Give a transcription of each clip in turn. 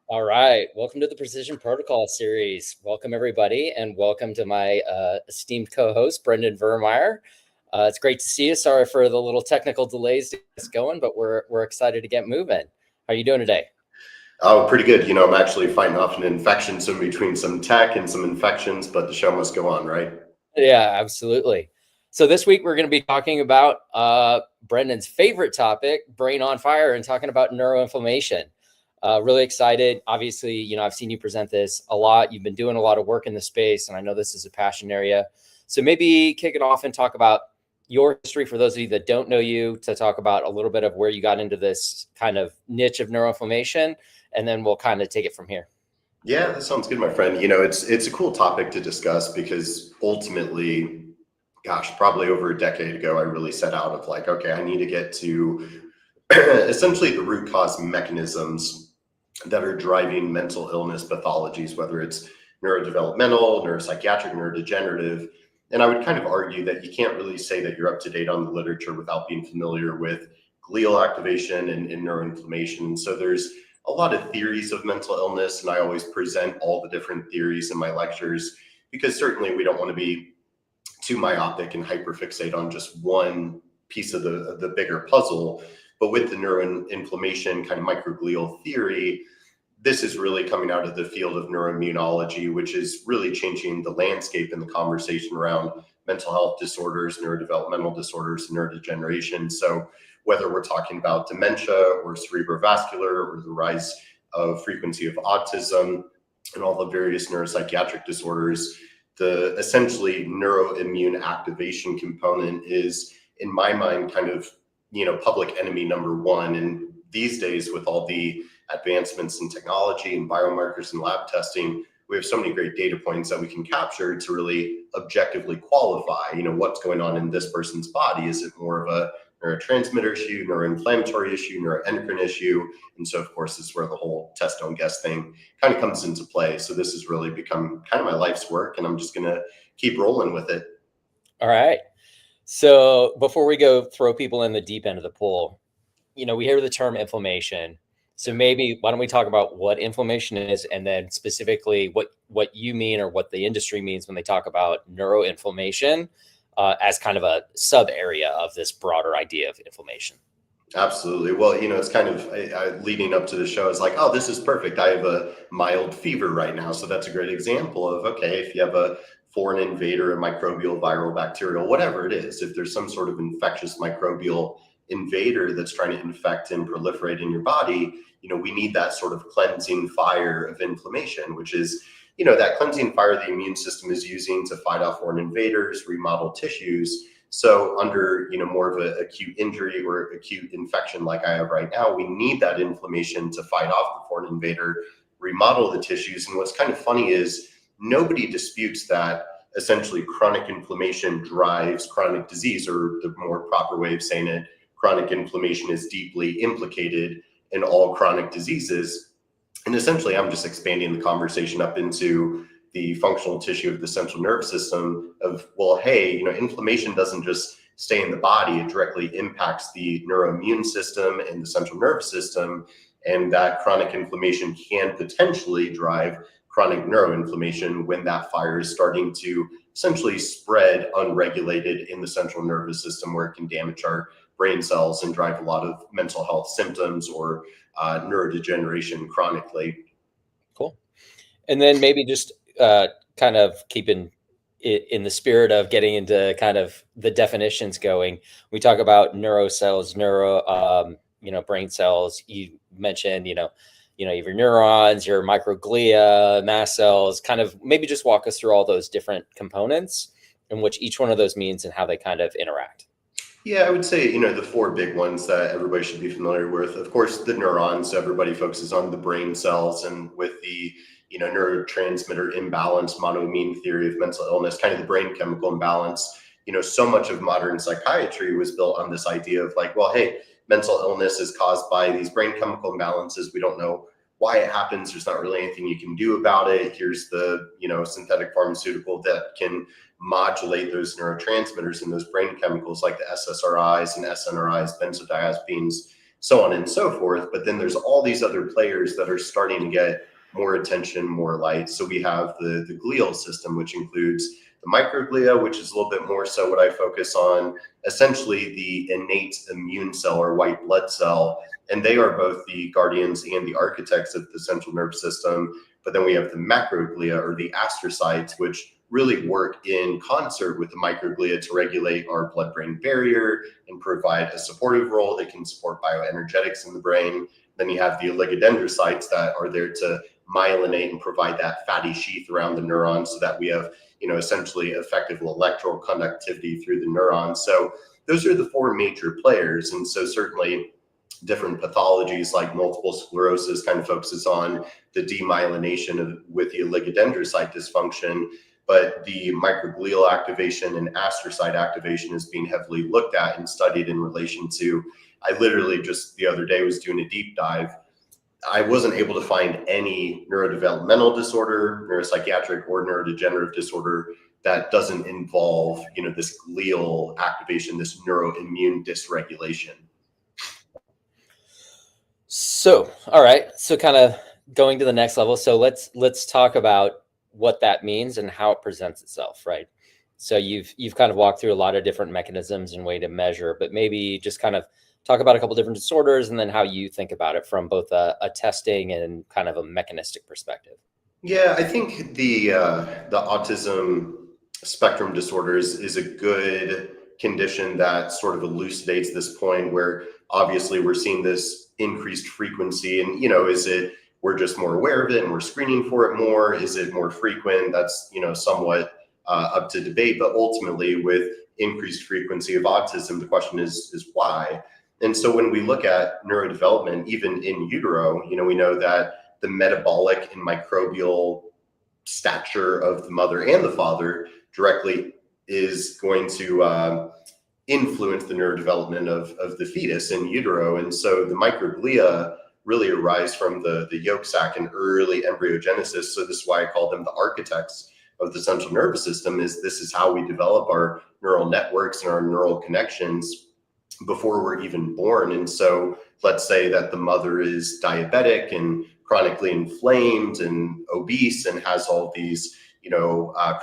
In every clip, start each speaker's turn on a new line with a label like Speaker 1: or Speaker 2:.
Speaker 1: All right. Welcome to the Precision Protocol series. Welcome, everybody, and welcome to my esteemed co-host, Brendan Vermeire. It's great to see you. Sorry for the little technical delays to get us going, but we're excited to get moving. How are you doing today?
Speaker 2: Oh, pretty good. I'm actually fighting off an infection, so in between some tech and some infections, but the show must go on, right?
Speaker 1: Yeah, absolutely. So this week we're going to be talking about Brendan's favorite topic, brain on fire, and talking about neuroinflammation. Really excited. Obviously, I've seen you present this a lot. You've been doing a lot of work in the space, and I know this is a passion area. So maybe kick it off and talk about your history for those of you that don't know you, to talk about a little bit of where you got into this kind of niche of neuroinflammation, and then we'll kind of take it from here.
Speaker 2: Yeah, that sounds good, my friend. It's a cool topic to discuss because ultimately, gosh, probably over a decade ago, I really set out of like, okay, I need to get to essentially the root cause mechanisms that are driving mental illness pathologies, whether it's neurodevelopmental, neuropsychiatric, neurodegenerative. And I would kind of argue that you can't really say that you're up to date on the literature without being familiar with glial activation and neuroinflammation. And so there's a lot of theories of mental illness, and I always present all the different theories in my lectures because certainly we don't want to be too myopic and hyperfixate on just one piece of the bigger puzzle. But with the neuroinflammation kind of microglial theory, this is really coming out of the field of neuroimmunology, which is really changing the landscape in the conversation around mental health disorders, neurodevelopmental disorders, and neurodegeneration. So whether we're talking about dementia or cerebrovascular or the rise of frequency of autism and all the various neuropsychiatric disorders, the essentially neuroimmune activation component is, in my mind, kind of, public enemy number one. And these days, with all the advancements in technology and biomarkers and lab testing, we have so many great data points that we can capture to really objectively qualify, what's going on in this person's body. Is it more of a neurotransmitter issue, neuroinflammatory issue, neuroendocrine issue? And so, of course, this is where the whole test, don't guess thing kind of comes into play. So this has really become kind of my life's work, and I'm just going to keep rolling with it.
Speaker 1: All right. So before we go throw people in the deep end of the pool, we hear the term inflammation. So maybe why don't we talk about what inflammation is, and then specifically what you mean or what the industry means when they talk about neuroinflammation as kind of a sub area of this broader idea of inflammation.
Speaker 2: Absolutely. Well, it's kind of leading up to the show. It's like, oh, this is perfect. I have a mild fever right now. So that's a great example of, okay, if you have a foreign invader, a microbial, viral, bacterial, whatever it is, if there's some sort of infectious microbial invader that's trying to infect and proliferate in your body, we need that sort of cleansing fire of inflammation, which is, that cleansing fire the immune system is using to fight off foreign invaders, remodel tissues. So under, more of an acute injury or acute infection like I have right now, we need that inflammation to fight off the foreign invader, remodel the tissues. And what's kind of funny is nobody disputes that essentially chronic inflammation drives chronic disease, or the more proper way of saying it, chronic inflammation is deeply implicated in all chronic diseases. And essentially, I'm just expanding the conversation up into the functional tissue of the central nervous system of, well, hey, inflammation doesn't just stay in the body, it directly impacts the neuroimmune system and the central nervous system. And that chronic inflammation can potentially drive chronic neuroinflammation when that fire is starting to essentially spread unregulated in the central nervous system, where it can damage our brain cells and drive a lot of mental health symptoms or neurodegeneration chronically.
Speaker 1: Cool. And then maybe just kind of keeping it in the spirit of getting into kind of the definitions going, we talk about neurocells, brain cells. You mentioned, you have your neurons, your microglia, mast cells. Kind of maybe just walk us through all those different components and which each one of those means and how they kind of interact.
Speaker 2: Yeah, I would say, the four big ones that everybody should be familiar with. Of course, the neurons. So everybody focuses on the brain cells, and with the, neurotransmitter imbalance, monoamine theory of mental illness, kind of the brain chemical imbalance. So much of modern psychiatry was built on this idea of like, well, hey, mental illness is caused by these brain chemical imbalances. We don't know why it happens. There's not really anything you can do about it. Here's the, synthetic pharmaceutical that can modulate those neurotransmitters and those brain chemicals like the SSRIs and SNRIs, benzodiazepines. so on and so forth. But then there's all these other players that are starting to get more attention, more light. So we have the glial system, which includes the microglia, which is a little bit more so what I focus on, essentially the innate immune cell or white blood cell. And they are both the guardians and the architects of the central nervous system. But then we have the macroglia, or the astrocytes, which really work in concert with the microglia to regulate our blood-brain barrier and provide a supportive role. They can support bioenergetics in the brain. Then you have the oligodendrocytes that are there to myelinate and provide that fatty sheath around the neurons so that we have, essentially effective electrical conductivity through the neurons. So those are the four major players. And so certainly different pathologies like multiple sclerosis kind of focuses on the demyelination with the oligodendrocyte dysfunction. But the microglial activation and astrocyte activation is being heavily looked at and studied in relation to, I literally just the other day was doing a deep dive. I wasn't able to find any neurodevelopmental disorder, neuropsychiatric or neurodegenerative disorder that doesn't involve, this glial activation, this neuroimmune dysregulation.
Speaker 1: So, all right. So kind of going to the next level. So let's talk about what that means and how it presents itself, right? So you've kind of walked through a lot of different mechanisms and way to measure, but maybe just kind of talk about a couple different disorders and then how you think about it from both a testing and kind of a mechanistic perspective.
Speaker 2: Yeah, I think the autism spectrum disorders is a good condition that sort of elucidates this point where obviously we're seeing this increased frequency, and is it we're just more aware of it and we're screening for it more? Is it more frequent? That's somewhat up to debate, but ultimately with increased frequency of autism, the question is why. And so when we look at neurodevelopment, even in utero, we know that the metabolic and microbial stature of the mother and the father directly is going to influence the neurodevelopment of the fetus in utero. And so the microglia really arise from the yolk sac and early embryogenesis. So this is why I call them the architects of the central nervous system. This is how we develop our neural networks and our neural connections before we're even born. And so let's say that the mother is diabetic and chronically inflamed and obese and has all these,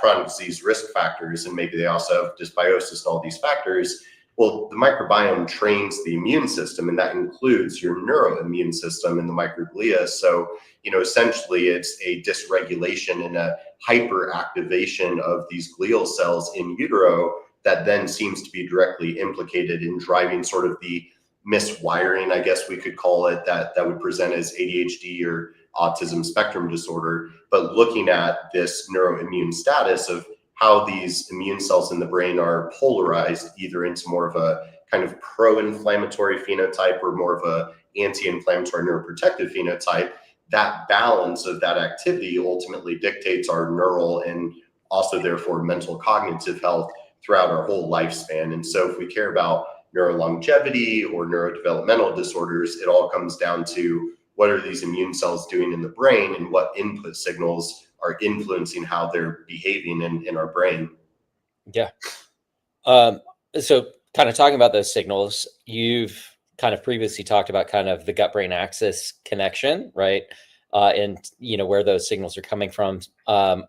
Speaker 2: chronic disease risk factors, and maybe they also have dysbiosis and all these factors. Well, the microbiome trains the immune system, and that includes your neuroimmune system and the microglia. So, essentially it's a dysregulation and a hyperactivation of these glial cells in utero that then seems to be directly implicated in driving sort of the miswiring, I guess we could call it, that would present as ADHD or autism spectrum disorder. But looking at this neuroimmune status of how these immune cells in the brain are polarized either into more of a kind of pro-inflammatory phenotype or more of a anti-inflammatory neuroprotective phenotype, that balance of that activity ultimately dictates our neural and also therefore mental cognitive health throughout our whole lifespan. And so if we care about neurolongevity or neurodevelopmental disorders, it all comes down to what are these immune cells doing in the brain and what input signals are influencing how they're behaving in our brain.
Speaker 1: Yeah. So kind of talking about those signals, you've kind of previously talked about kind of the gut-brain axis connection, right? And where those signals are coming from.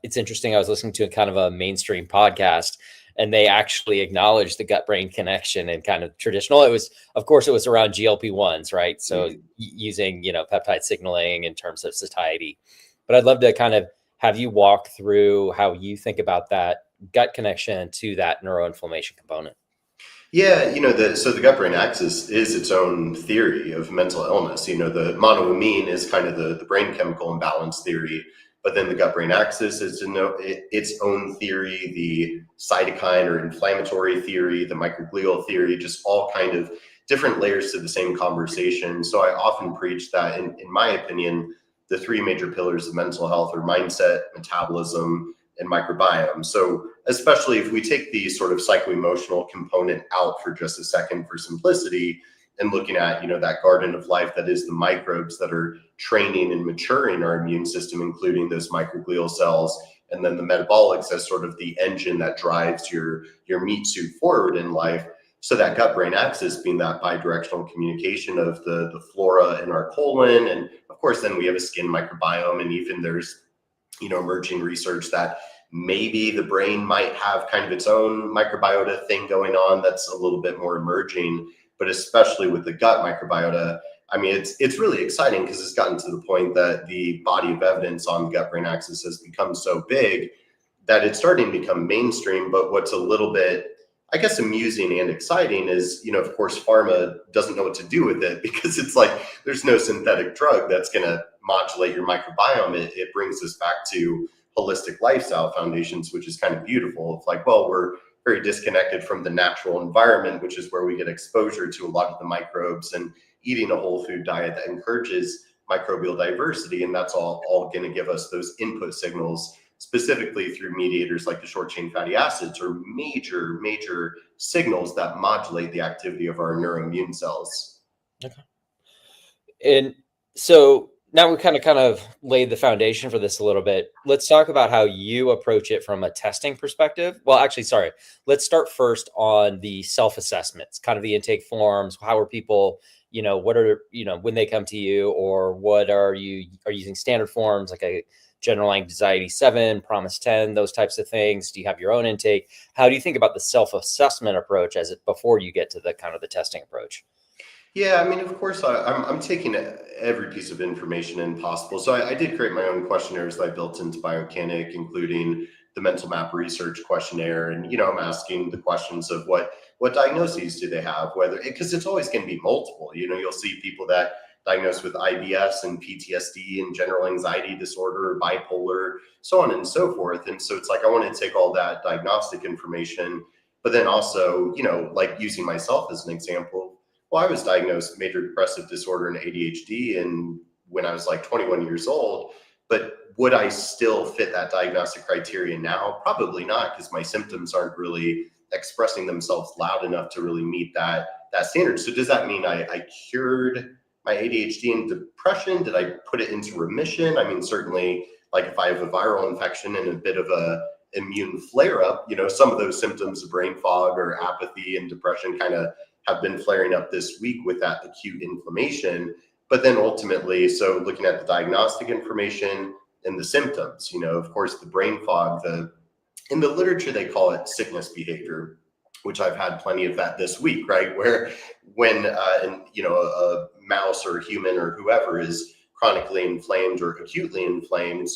Speaker 1: It's interesting. I was listening to a kind of a mainstream podcast, and they actually acknowledged the gut-brain connection and kind of traditional. It was around GLP-1s, right? So using, peptide signaling in terms of satiety. But I'd love to kind of have you walk through how you think about that gut connection to that neuroinflammation component.
Speaker 2: Yeah, so the gut-brain axis is its own theory of mental illness. The monoamine is kind of the brain chemical imbalance theory, but then the gut-brain axis is its own theory, the cytokine or inflammatory theory, the microglial theory, just all kind of different layers to the same conversation. So I often preach that, in my opinion, the three major pillars of mental health are mindset, metabolism, and microbiome. So especially if we take the sort of psycho-emotional component out for just a second for simplicity and looking at, that garden of life that is the microbes that are training and maturing our immune system, including those microglial cells, and then the metabolics as sort of the engine that drives your meat suit forward in life. So that gut-brain axis being that bidirectional communication of the flora in our colon. And of course, then we have a skin microbiome, and even there's, emerging research that maybe the brain might have kind of its own microbiota thing going on that's a little bit more emerging, but especially with the gut microbiota, I mean, it's really exciting because it's gotten to the point that the body of evidence on the gut-brain axis has become so big that it's starting to become mainstream. But what's a little bit, I guess, amusing and exciting is, of course, pharma doesn't know what to do with it, because it's like there's no synthetic drug that's going to modulate your microbiome. It brings us back to holistic lifestyle foundations, which is kind of beautiful. It's like, well, we're very disconnected from the natural environment, which is where we get exposure to a lot of the microbes, and eating a whole food diet that encourages microbial diversity. And that's all going to give us those input signals, specifically through mediators like the short chain fatty acids, or major signals that modulate the activity of our neuroimmune cells.
Speaker 1: Okay. And so now we kind of laid the foundation for this a little bit. Let's talk about how you approach it from a testing perspective. Well, actually, sorry. Let's start first on the self-assessments, kind of the intake forms. How are people, what are, when they come to you, or what are you using standard forms like a general anxiety 7, promise 10, those types of things? Do you have your own intake? How do you think about the self-assessment approach before you get to the kind of the testing approach?
Speaker 2: Yeah, I mean, of course, I'm taking every piece of information in possible. So I did create my own questionnaires that I built into Biocanic, including the mental map research questionnaire. And, I'm asking the questions of what diagnoses do they have, because it's always going to be multiple. You'll see people that diagnosed with IBS and PTSD and general anxiety disorder, or bipolar, so on and so forth. And so it's like, I want to take all that diagnostic information, but then also, like using myself as an example. Well, I was diagnosed major depressive disorder and ADHD when I was like 21 years old, but would I still fit that diagnostic criteria now? Probably not, because my symptoms aren't really expressing themselves loud enough to really meet that standard. So does that mean I cured my ADHD and depression? Did I put it into remission? I mean, certainly, like if I have a viral infection and a bit of a immune flare up, some of those symptoms of brain fog or apathy and depression kind of have been flaring up this week with that acute inflammation. But then ultimately, so looking at the diagnostic information and the symptoms, of course, the brain fog, in the literature, they call it sickness behavior, which I've had plenty of that this week, right? Where when, a mouse or a human or whoever is chronically inflamed or acutely inflamed,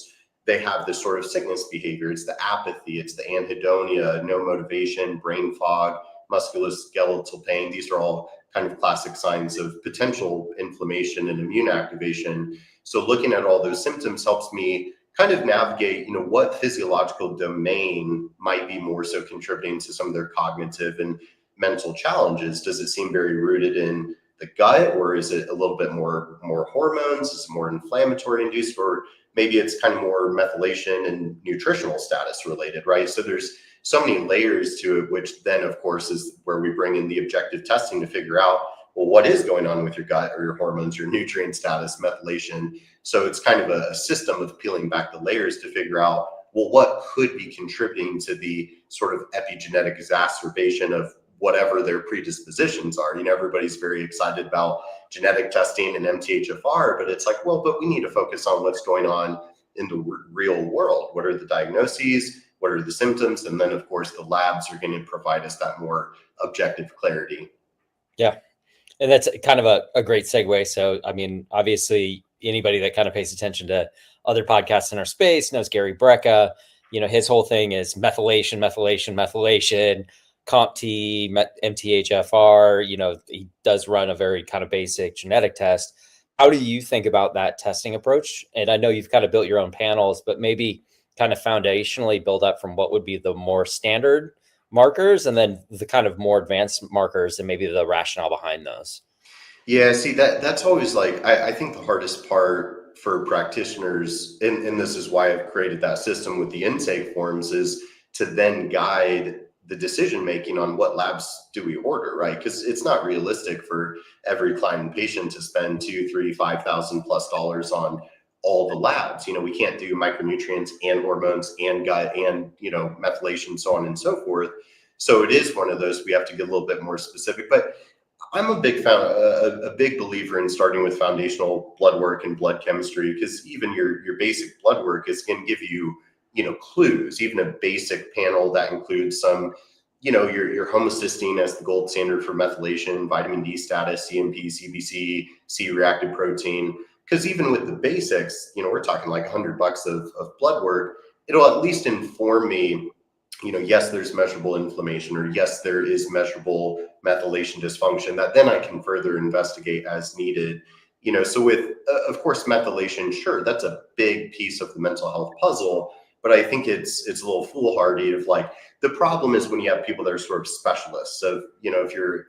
Speaker 2: they have this sort of sickness behavior. It's the apathy, it's the anhedonia, no motivation, brain fog, musculoskeletal pain. These are all kind of classic signs of potential inflammation and immune activation. So looking at all those symptoms helps me kind of navigate, what physiological domain might be more so contributing to some of their cognitive and mental challenges. Does it seem very rooted in the gut, or is it a little bit more hormones? Is it more inflammatory induced, or maybe it's kind of more methylation and nutritional status related, right? So there's so many layers to it, which then, of course, is where we bring in the objective testing to figure out, well, what is going on with your gut or your hormones, your nutrient status, methylation. So it's kind of a system of peeling back the layers to figure out, well, what could be contributing to the sort of epigenetic exacerbation of whatever their predispositions are. Everybody's very excited about genetic testing and MTHFR, but it's like, well, but we need to focus on what's going on in the real world. What are the diagnoses? What are the symptoms? And then, of course, the labs are going to provide us that more objective clarity.
Speaker 1: Yeah. And that's kind of a great segue. So, I mean, obviously, anybody that kind of pays attention to other podcasts in our space knows Gary Brecka. His whole thing is methylation, CompT, MTHFR. He does run a very kind of basic genetic test. How do you think about that testing approach? And I know you've kind of built your own panels, but maybe kind of foundationally build up from what would be the more standard markers, and then the kind of more advanced markers and maybe the rationale behind those.
Speaker 2: Yeah, see, that's always like, I think the hardest part for practitioners, and this is why I've created that system with the intake forms, is to then guide the decision making on what labs do we order, right? Because it's not realistic for every client and patient to spend $2,000, $3,000, $5,000+ on all the labs. We can't do micronutrients and hormones and gut and methylation, so on and so forth. So it is one of those we have to get a little bit more specific. But I'm a big believer in starting with foundational blood work and blood chemistry, because even your basic blood work is going to give you, clues. Even a basic panel that includes some, your homocysteine as the gold standard for methylation, vitamin D status, CMP, CBC, C-reactive protein. Because even with the basics, we're talking like $100 of blood work. It'll at least inform me, yes, there's measurable inflammation, or yes, there is measurable methylation dysfunction, that then I can further investigate as needed. So with, of course, methylation, sure, that's a big piece of the mental health puzzle, but I think it's a little foolhardy of like, the problem is when you have people that are sort of specialists. So, if you're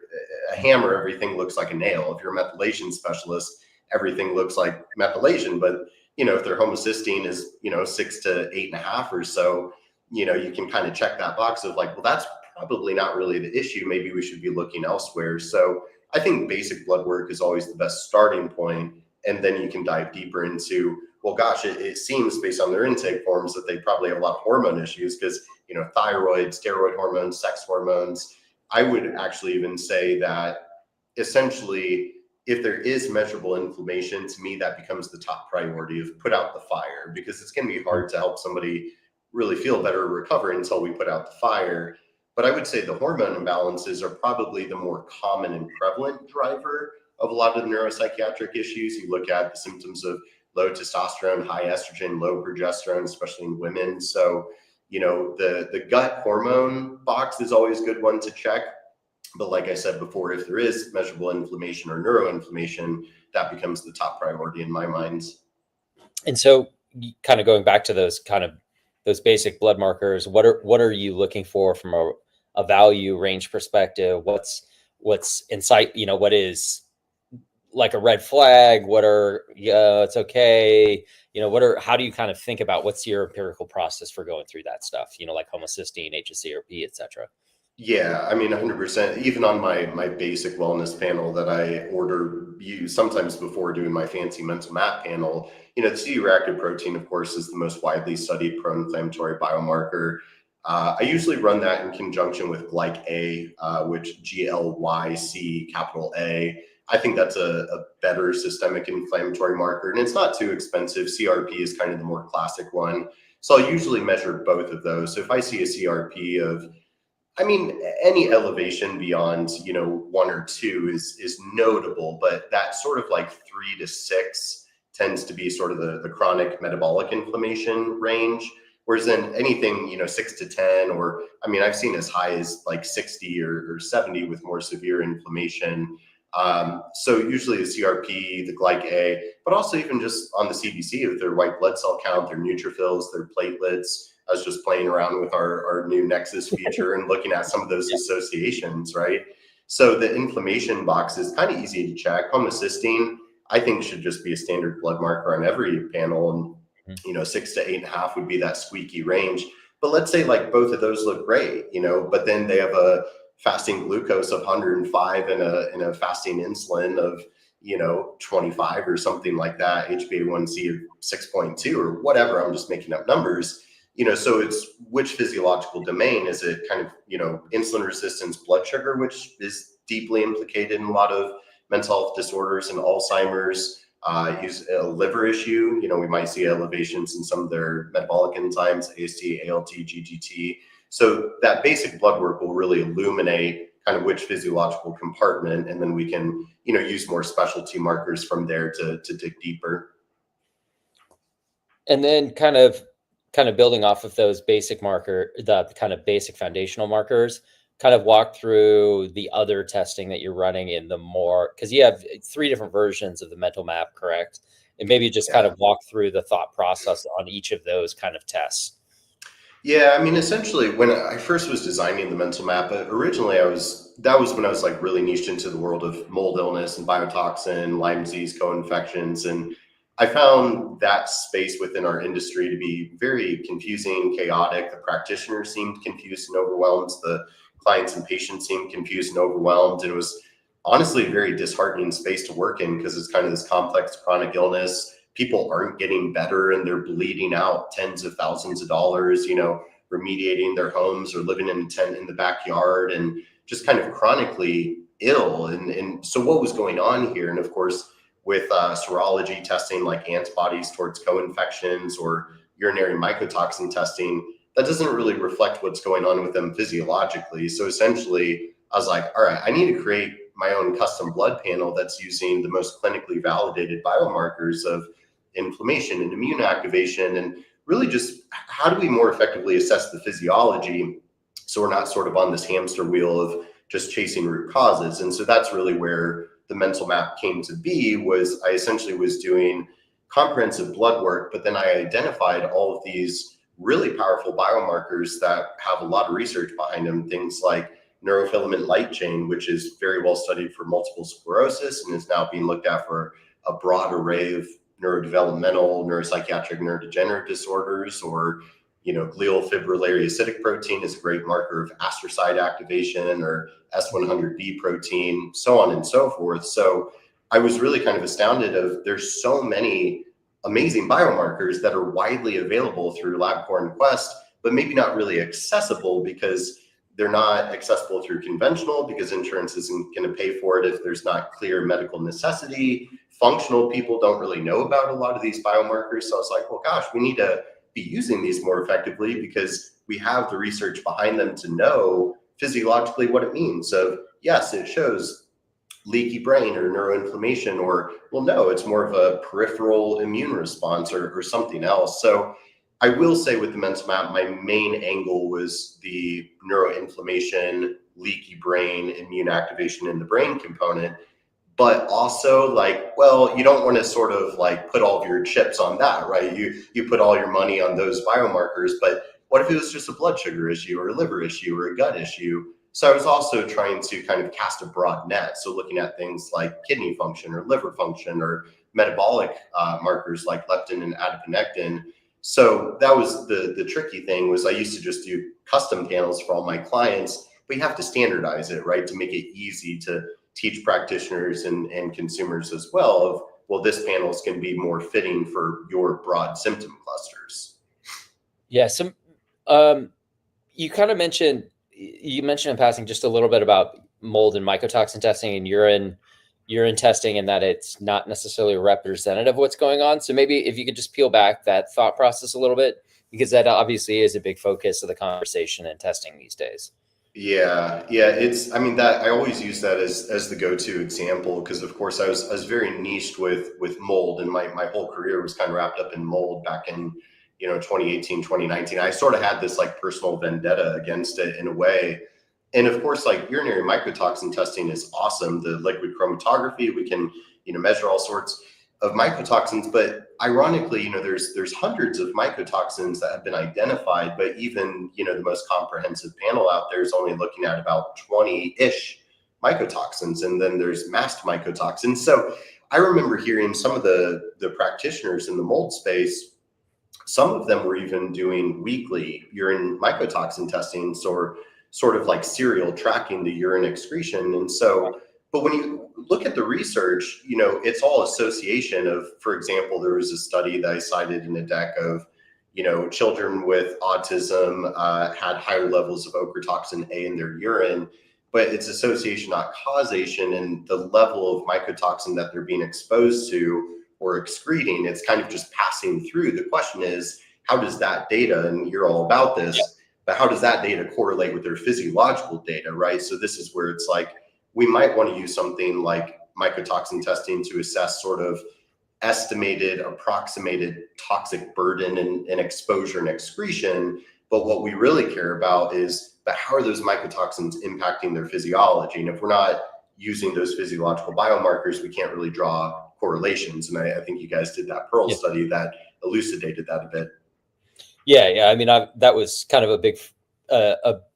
Speaker 2: a hammer, everything looks like a nail. If you're a methylation specialist, everything looks like methylation. But, if their homocysteine is, 6 to 8.5 or so, you can kind of check that box of like, well, that's probably not really the issue. Maybe we should be looking elsewhere. So I think basic blood work is always the best starting point. And then you can dive deeper into, well, gosh, it seems based on their intake forms that they probably have a lot of hormone issues because, thyroid, steroid hormones, sex hormones. I would actually even say that essentially, if there is measurable inflammation, to me, that becomes the top priority of put out the fire, because it's going to be hard to help somebody really feel better or recover until we put out the fire. But I would say the hormone imbalances are probably the more common and prevalent driver of a lot of the neuropsychiatric issues. You look at the symptoms of low testosterone, high estrogen, low progesterone, especially in women. So, the gut hormone box is always a good one to check. But like I said before, if there is measurable inflammation or neuroinflammation, that becomes the top priority in my mind.
Speaker 1: And so kind of going back to those basic blood markers, what are you looking for from a value range perspective? What's insight, what is like a red flag? What are, it's okay. How do you kind of think about what's your empirical process for going through that stuff, like homocysteine, hsCRP, et cetera?
Speaker 2: Yeah, I mean, 100%. Even on my basic wellness panel that I use sometimes before doing my fancy mental map panel, the C-reactive protein, of course, is the most widely studied pro-inflammatory biomarker. I usually run that in conjunction with glyc-A, which GLYC capital A. I think that's a better systemic inflammatory marker, and it's not too expensive. CRP is kind of the more classic one. So I'll usually measure both of those. So if I see a CRP of, any elevation beyond, 1 or 2 is notable, but that sort of like 3 to 6 tends to be sort of the chronic metabolic inflammation range. Whereas then anything, 6 to 10, or, I've seen as high as like 60 or 70 with more severe inflammation. So usually the CRP, the glyc-A, but also even just on the CBC with their white blood cell count, their neutrophils, their platelets. I was just playing around with our new Nexus feature and looking at some of those associations, right? So the inflammation box is kind of easy to check. Homocysteine, I think, should just be a standard blood marker on every panel. And, 6 to 8.5 would be that squeaky range. But let's say like both of those look great, but then they have a fasting glucose of 105 and a fasting insulin of, 25 or something like that, HbA1c of 6.2 or whatever. I'm just making up numbers. So it's which physiological domain is it? Kind of, insulin resistance, blood sugar, which is deeply implicated in a lot of mental health disorders and Alzheimer's. Use a liver issue. We might see elevations in some of their metabolic enzymes, AST, ALT, GGT. So that basic blood work will really illuminate kind of which physiological compartment, and then we can, use more specialty markers from there to dig deeper.
Speaker 1: And then kind of building off of those basic the kind of basic foundational markers, kind of walk through the other testing that you're running in the more, because you have 3 different versions of the mental map, correct? And maybe just kind of walk through the thought process on each of those kind of tests.
Speaker 2: Yeah, essentially, when I first was designing the mental map, originally that was when I was like really niched into the world of mold illness and biotoxin, Lyme disease, co-infections. And I found that space within our industry to be very confusing, chaotic. The practitioners seemed confused and overwhelmed. The clients and patients seemed confused and overwhelmed. And it was honestly a very disheartening space to work in, because it's kind of this complex chronic illness. People aren't getting better and they're bleeding out tens of thousands of dollars, remediating their homes or living in a tent in the backyard and just kind of chronically ill. And so what was going on here? And of course, with serology testing like antibodies towards co-infections or urinary mycotoxin testing, that doesn't really reflect what's going on with them physiologically. So essentially, I was like, all right, I need to create my own custom blood panel that's using the most clinically validated biomarkers of inflammation and immune activation, and really just how do we more effectively assess the physiology so we're not sort of on this hamster wheel of just chasing root causes. And so that's really where the mental map came to be. Was I essentially was doing comprehensive blood work, but then I identified all of these really powerful biomarkers that have a lot of research behind them, things like neurofilament light chain, which is very well studied for multiple sclerosis and is now being looked at for a broad array of neurodevelopmental, neuropsychiatric, neurodegenerative disorders, or glial fibrillary acidic protein is a great marker of astrocyte activation, or S100B protein, so on and so forth. So I was really kind of astounded of there's so many amazing biomarkers that are widely available through LabCorp and Quest, but maybe not really accessible because they're not accessible through conventional, because insurance isn't going to pay for it if there's not clear medical necessity. Functional people don't really know about a lot of these biomarkers. So I was like, well, gosh, we need to be using these more effectively because we have the research behind them to know physiologically what it means. So yes, it shows leaky brain or neuroinflammation, or well, no, it's more of a peripheral immune response or something else. So I will say with the mental map, my main angle was the neuroinflammation, leaky brain, immune activation in the brain component. But also, like, well, you don't want to sort of like put all of your chips on that, right? You put all your money on those biomarkers, but what if it was just a blood sugar issue or a liver issue or a gut issue? So I was also trying to kind of cast a broad net. So looking at things like kidney function or liver function or metabolic markers like leptin and adiponectin. So that was the tricky thing. Was I used to just do custom panels for all my clients, but you have to standardize it, right, to make it easy to teach practitioners and consumers as well of, well, this panel is going to be more fitting for your broad symptom clusters.
Speaker 1: Yeah. So you kind of mentioned in passing just a little bit about mold and mycotoxin testing and urine testing, and that it's not necessarily representative of what's going on. So maybe if you could just peel back that thought process a little bit, because that obviously is a big focus of the conversation and testing these days.
Speaker 2: Yeah. It's, I mean, that I always use that as the go-to example, because of course I was very niched with mold, and my whole career was kind of wrapped up in mold back in 2018, 2019. I sort of had this like personal vendetta against it in a way. And of course, like urinary mycotoxin testing is awesome. The liquid chromatography, we can measure all sorts of mycotoxins, but ironically, there's hundreds of mycotoxins that have been identified, but even the most comprehensive panel out there is only looking at about 20-ish mycotoxins, and then there's masked mycotoxins. So I remember hearing some of the practitioners in the mold space, some of them were even doing weekly urine mycotoxin testing, or sort of like serial tracking the urine excretion. And so, but when you look at the research, it's all association of, for example, there was a study that I cited in a deck of, children with autism had higher levels of ochratoxin A in their urine, but it's association, not causation, and the level of mycotoxin that they're being exposed to or excreting, it's kind of just passing through. The question is, how does that data, and you're all about this, but how does that data correlate with their physiological data, right? So this is where it's like, we might want to use something like mycotoxin testing to assess sort of estimated, approximated toxic burden and exposure and excretion. But what we really care about is, but how are those mycotoxins impacting their physiology? And if we're not using those physiological biomarkers, we can't really draw correlations. And I think you guys did that Pearl study that elucidated that a bit.
Speaker 1: Yeah. I mean, that was kind of a big,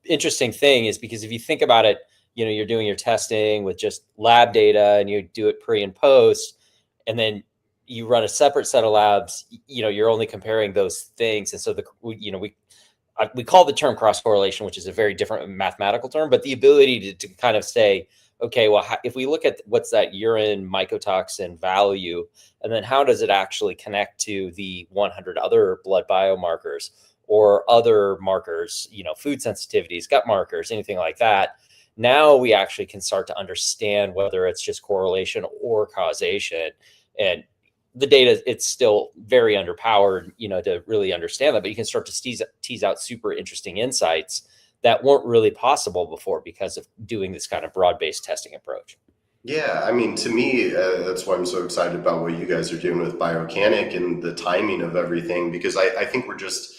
Speaker 1: interesting thing, is because if you think about it, you're doing your testing with just lab data and you do it pre and post, and then you run a separate set of labs, you're only comparing those things. And so we call the term cross correlation, which is a very different mathematical term, but the ability to kind of say, okay, well, if we look at what's that urine mycotoxin value, and then how does it actually connect to the 100 other blood biomarkers? or other markers, food sensitivities, gut markers, anything like that. Now we actually can start to understand whether it's just correlation or causation. And the data, it's still very underpowered, to really understand that, but you can start to tease out super interesting insights that weren't really possible before because of doing this kind of broad-based testing approach.
Speaker 2: Yeah, I mean, to me, that's why I'm so excited about what you guys are doing with Biocanic and the timing of everything, because I think we're just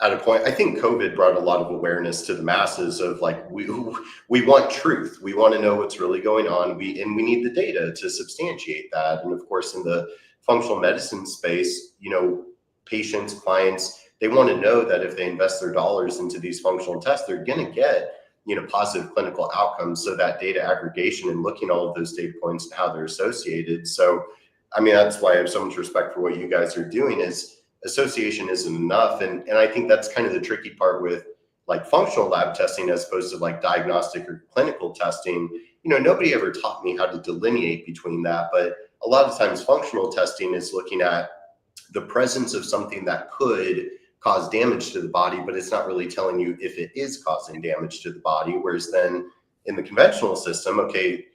Speaker 2: at a point. I think COVID brought a lot of awareness to the masses of like, we want truth. We want to know what's really going on. We need the data to substantiate that. And of course, in the functional medicine space, patients, clients, they want to know that if they invest their dollars into these functional tests, they're going to get positive clinical outcomes. So that data aggregation and looking at all of those data points and how they're associated. So, I mean, that's why I have so much respect for what you guys are doing. Is association isn't enough. And I think that's kind of the tricky part with like functional lab testing as opposed to like diagnostic or clinical testing. Nobody ever taught me how to delineate between that. But a lot of times functional testing is looking at the presence of something that could cause damage to the body, but it's not really telling you if it is causing damage to the body. Whereas then in the conventional system, okay,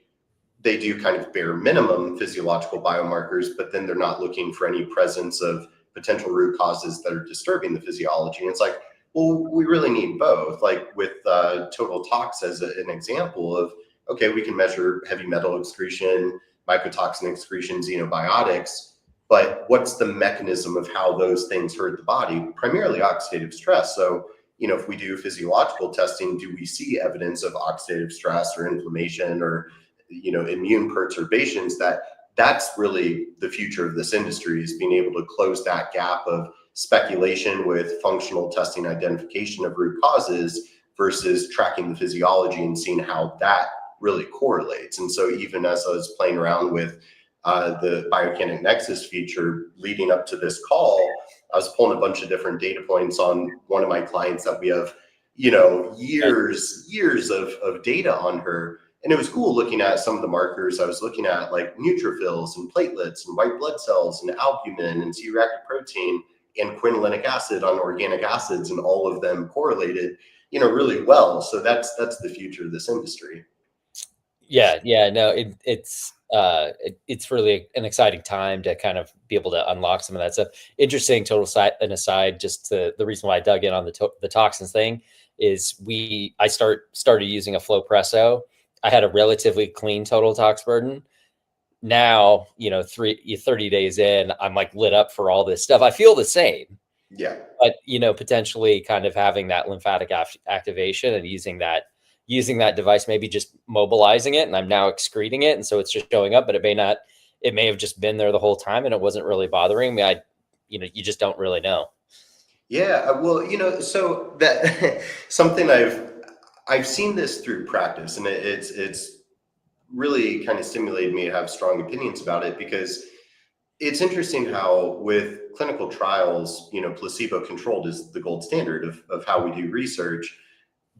Speaker 2: they do kind of bare minimum physiological biomarkers, but then they're not looking for any presence of potential root causes that are disturbing the physiology. And it's like, well, we really need both. Like with total tox as an example of, okay, we can measure heavy metal excretion, mycotoxin excretion, xenobiotics, but what's the mechanism of how those things hurt the body? Primarily oxidative stress. So, if we do physiological testing, do we see evidence of oxidative stress or inflammation or, immune perturbations? That's really the future of this industry, is being able to close that gap of speculation with functional testing identification of root causes versus tracking the physiology and seeing how that really correlates. And so even as I was playing around with the Biocanic Nexus feature leading up to this call, I was pulling a bunch of different data points on one of my clients that we have, years of data on her. And it was cool looking at some of the markers. I was looking at like neutrophils and platelets and white blood cells and albumin and C-reactive protein and quinolinic acid on organic acids, and all of them correlated, really well. So that's the future of this industry.
Speaker 1: Yeah, no, it's really an exciting time to kind of be able to unlock some of that stuff. Interesting total an aside, just the reason why I dug in on the toxins thing is I started using a Flowpresso. I had a relatively clean total tox burden. Now, 30 days in, I'm like lit up for all this stuff. I feel the same.
Speaker 2: Yeah.
Speaker 1: But, potentially kind of having that lymphatic activation and using that device, maybe just mobilizing it, and I'm now excreting it. And so it's just showing up, but it may have just been there the whole time and it wasn't really bothering me. You just don't really know.
Speaker 2: Yeah. Well, so that something I've seen this through practice, and it's really kind of stimulated me to have strong opinions about it, because it's interesting how with clinical trials, placebo controlled is the gold standard of how we do research.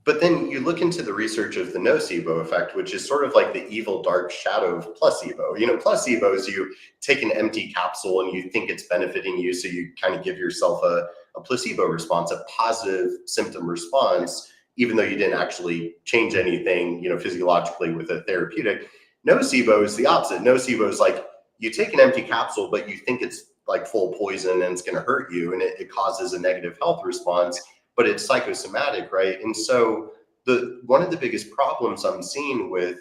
Speaker 2: But then you look into the research of the nocebo effect, which is sort of like the evil dark shadow of placebo. Placebo is you take an empty capsule and you think it's benefiting you, so you kind of give yourself a placebo response, a positive symptom response, even though you didn't actually change anything, physiologically with a therapeutic. Nocebo is the opposite. Nocebo is like you take an empty capsule, but you think it's like full poison and it's going to hurt you, and it causes a negative health response. But it's psychosomatic, right? And so one of the biggest problems I'm seeing with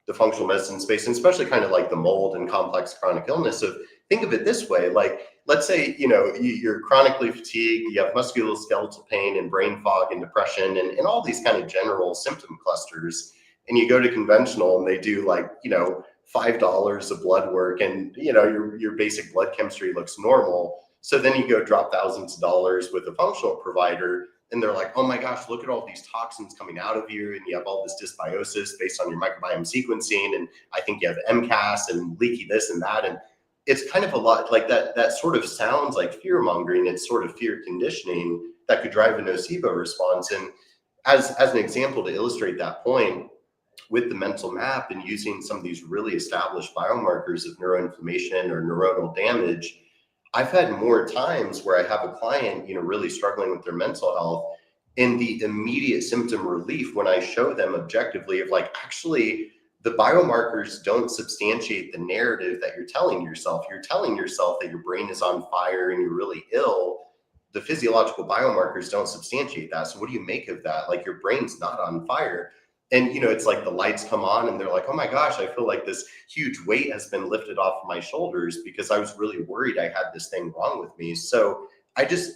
Speaker 2: the functional medicine space, and especially kind of like the mold and complex chronic illness, think of it this way, like, let's say, you're chronically fatigued, you have musculoskeletal pain and brain fog and depression and all these kind of general symptom clusters, and you go to conventional and they do like, $5 of blood work, and, your basic blood chemistry looks normal. So then you go drop thousands of dollars with a functional provider, and they're like, oh my gosh, look at all these toxins coming out of you, and you have all this dysbiosis based on your microbiome sequencing, and I think you have MCAS and leaky this and that. And it's kind of a lot like that sort of sounds like fear mongering. It's sort of fear conditioning that could drive a nocebo response. And as an example to illustrate that point, with the mental map and using some of these really established biomarkers of neuroinflammation or neuronal damage, I've had more times where I have a client, really struggling with their mental health, and the immediate symptom relief when I show them objectively of like, actually, the biomarkers don't substantiate the narrative that you're telling yourself. You're telling yourself that your brain is on fire and you're really ill. The physiological biomarkers don't substantiate that. So what do you make of that? Like, your brain's not on fire. And it's like the lights come on and they're like, oh my gosh, I feel like this huge weight has been lifted off of my shoulders because I was really worried I had this thing wrong with me. So I guess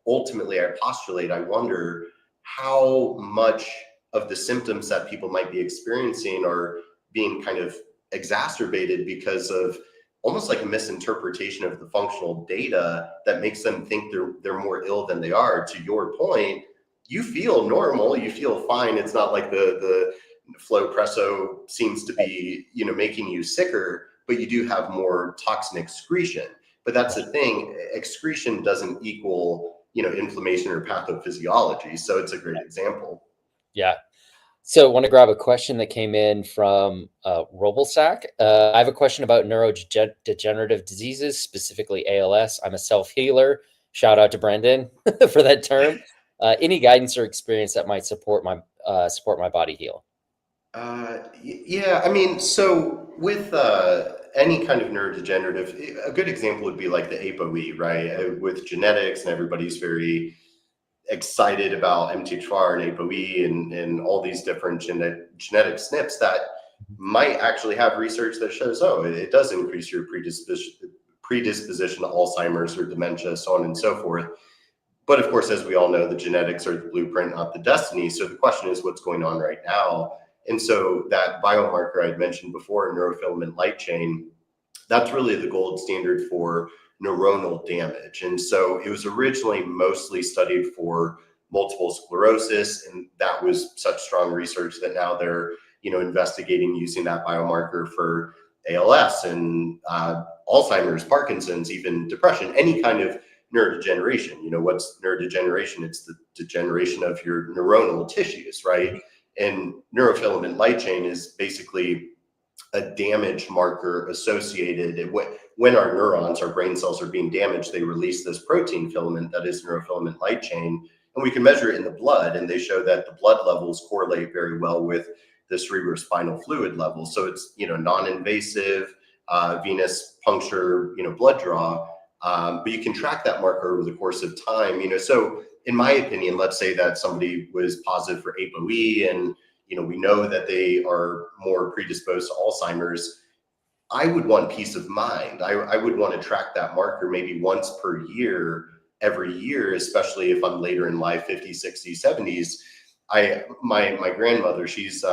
Speaker 2: ultimately I postulate, I wonder how much of the symptoms that people might be experiencing are being kind of exacerbated because of almost like a misinterpretation of the functional data that makes them think they're more ill than they are. To your point, you feel normal, you feel fine. It's not like the flow presso seems to be, making you sicker, but you do have more toxin excretion. But that's the thing, excretion doesn't equal, inflammation or pathophysiology. So it's a great example.
Speaker 1: Yeah. So I want to grab a question that came in from Robolsack. I have a question about neurodegenerative diseases, specifically ALS. I'm a self-healer. Shout out to Brendan for that term. Any guidance or experience that might support my body heal?
Speaker 2: Yeah, I mean, so with any kind of neurodegenerative, a good example would be like the ApoE, right? With genetics, and everybody's very excited about MTHFR and ApoE and all these different genetic SNPs that might actually have research that shows, oh, it does increase your predisposition to Alzheimer's or dementia, so on and so forth. But of course, as we all know, the genetics are the blueprint, not the destiny. So the question is, what's going on right now? And so that biomarker I'd mentioned before, neurofilament light chain, that's really the gold standard for neuronal damage. And so it was originally mostly studied for multiple sclerosis, and that was such strong research that now they're investigating using that biomarker for ALS and Alzheimer's, Parkinson's, even depression, any kind of neurodegeneration. What's neurodegeneration? It's the degeneration of your neuronal tissues, right? And neurofilament light chain is basically a damage marker associated when our neurons, our brain cells, are being damaged. They release this protein filament that is neurofilament light chain, and we can measure it in the blood, and they show that the blood levels correlate very well with the cerebrospinal fluid levels. So it's non-invasive venous puncture, blood draw, but you can track that marker over the course of time. So in my opinion, let's say that somebody was positive for ApoE, and we know that they are more predisposed to Alzheimer's. I would want peace of mind. I would want to track that marker maybe once per year, every year, especially if I'm later in life, 50s, 60s, 70s. My grandmother, she's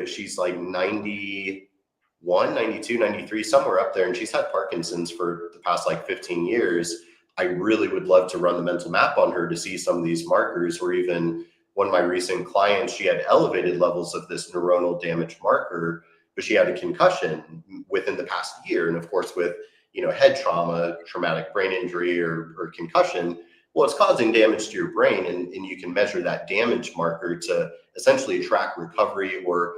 Speaker 2: she's like 91, 92, 93, somewhere up there, and she's had Parkinson's for the past like 15 years. I really would love to run the mental map on her to see some of these markers, or even one of my recent clients, she had elevated levels of this neuronal damage marker, but she had a concussion within the past year. And of course, with head trauma, traumatic brain injury, or concussion, well, it's causing damage to your brain, and you can measure that damage marker to essentially track recovery or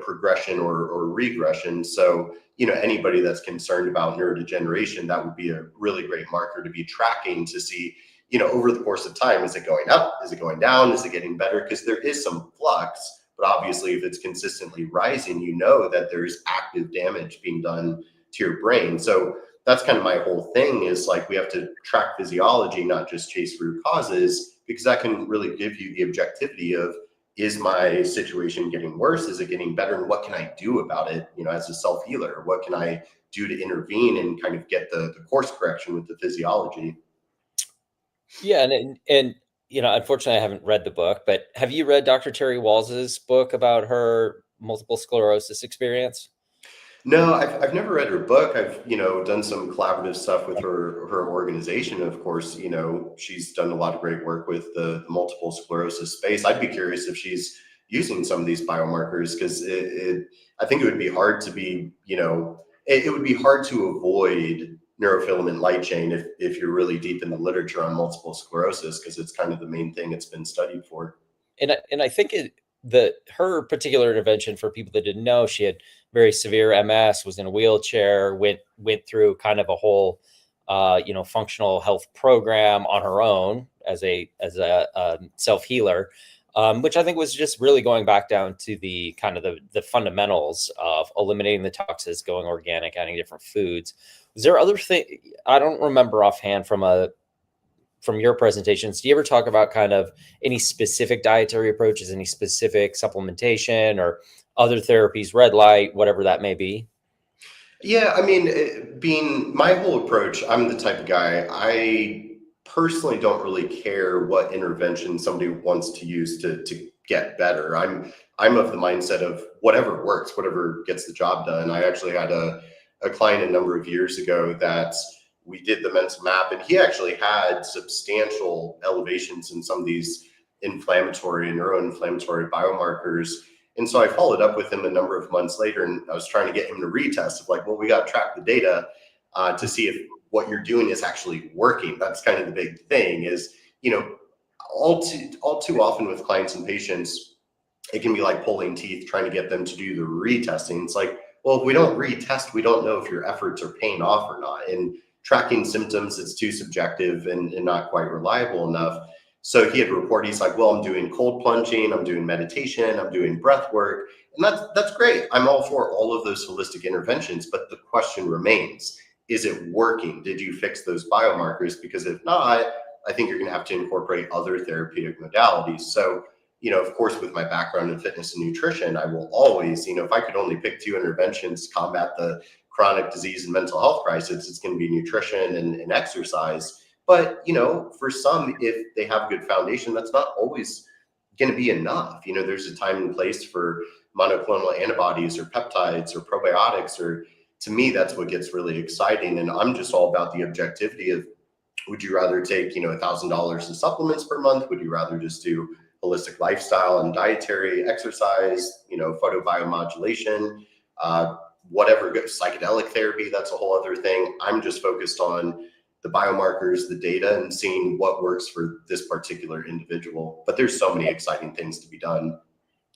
Speaker 2: progression or regression. So anybody that's concerned about neurodegeneration, that would be a really great marker to be tracking to see over the course of time, is it going up? Is it going down? Is it getting better? Because there is some flux, but obviously if it's consistently rising, that there's active damage being done to your brain. So that's kind of my whole thing, is like, we have to track physiology, not just chase root causes, because that can really give you the objectivity of, is my situation getting worse? Is it getting better? And what can I do about it? As a self-healer, what can I do to intervene and kind of get the course correction with the physiology?
Speaker 1: Yeah, and unfortunately, I haven't read the book, but have you read Dr. Terry Walls's book about her multiple sclerosis experience?
Speaker 2: No, I've never read her book. I've done some collaborative stuff with her organization. Of course, she's done a lot of great work with the multiple sclerosis space. I'd be curious if she's using some of these biomarkers, because I think it would be hard to be it would be hard to avoid neurofilament light chain if you're really deep in the literature on multiple sclerosis, because it's kind of the main thing it's been studied for.
Speaker 1: And I think her particular intervention, for people that didn't know, she had very severe MS, was in a wheelchair, went through kind of a whole, functional health program on her own as a self-healer, which I think was just really going back down to the kind of the fundamentals of eliminating the toxins, going organic, adding different foods. Is there other thing? I don't remember offhand from your presentations. Do you ever talk about kind of any specific dietary approaches, any specific supplementation or other therapies, red light, whatever that may be?
Speaker 2: Yeah, I mean, being my whole approach, I'm the type of guy, I personally don't really care what intervention somebody wants to use to get better. I'm of the mindset of whatever works, whatever gets the job done. I actually had a client a number of years ago that we did the mental map, and he actually had substantial elevations in some of these inflammatory and neuroinflammatory biomarkers. And so I followed up with him a number of months later, and I was trying to get him to retest of like, well, we got to track the data to see if what you're doing is actually working. That's kind of the big thing is, all too often with clients and patients, it can be like pulling teeth, trying to get them to do the retesting. It's like, well, if we don't retest, we don't know if your efforts are paying off or not. And tracking symptoms is too subjective and not quite reliable enough. So he had reported, he's like, well, I'm doing cold plunging, I'm doing meditation, I'm doing breath work. And that's great. I'm all for all of those holistic interventions. But the question remains, is it working? Did you fix those biomarkers? Because if not, I think you're going to have to incorporate other therapeutic modalities. So, of course, with my background in fitness and nutrition, I will always, if I could only pick two interventions to combat the chronic disease and mental health crisis, it's going to be nutrition and exercise. But, for some, if they have a good foundation, that's not always going to be enough. There's a time and place for monoclonal antibodies or peptides or probiotics, or to me, that's what gets really exciting. And I'm just all about the objectivity of, would you rather take, $1,000 in supplements per month? Would you rather just do holistic lifestyle and dietary exercise, photobiomodulation, whatever, psychedelic therapy? That's a whole other thing. I'm just focused on the biomarkers, the data, and seeing what works for this particular individual. But there's so many exciting things to be done.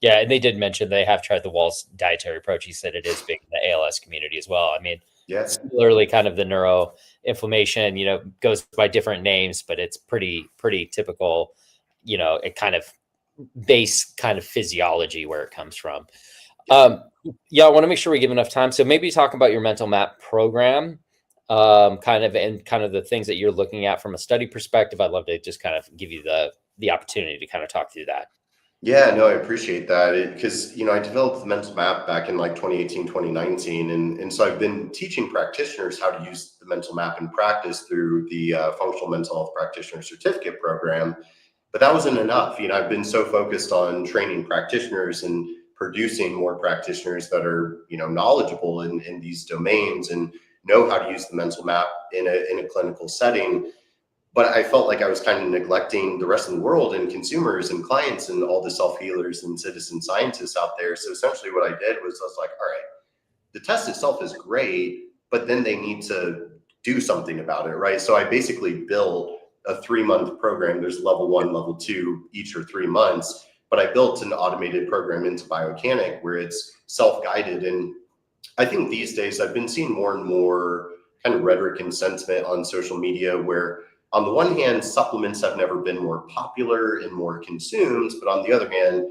Speaker 1: Yeah, and they did mention they have tried the Wall's dietary approach. He said it is big in the ALS community as well. I mean,
Speaker 2: Yes.
Speaker 1: Similarly, kind of the neuroinflammation, goes by different names, but it's pretty typical, it kind of base kind of physiology where it comes from. I want to make sure we give enough time. So maybe talk about your mental map program, kind of the things that you're looking at from a study perspective. I'd love to just kind of give you the opportunity to kind of talk through that.
Speaker 2: Yeah, no, I appreciate that because, I developed the mental map back in like 2018, 2019. And so I've been teaching practitioners how to use the mental map in practice through the Functional Mental Health Practitioner Certificate Program. But that wasn't enough. I've been so focused on training practitioners and producing more practitioners that are, knowledgeable in these domains and know how to use the mental map in a clinical setting. But I felt like I was kind of neglecting the rest of the world and consumers and clients and all the self-healers and citizen scientists out there. So essentially what I did was I was like, all right, the test itself is great, but then they need to do something about it, right? So I basically built a 3-month program. There's level 1, level 2, each are 3 months. But I built an automated program into Biocanic where it's self-guided. And I think these days I've been seeing more and more kind of rhetoric and sentiment on social media where on the one hand, supplements have never been more popular and more consumed, but on the other hand,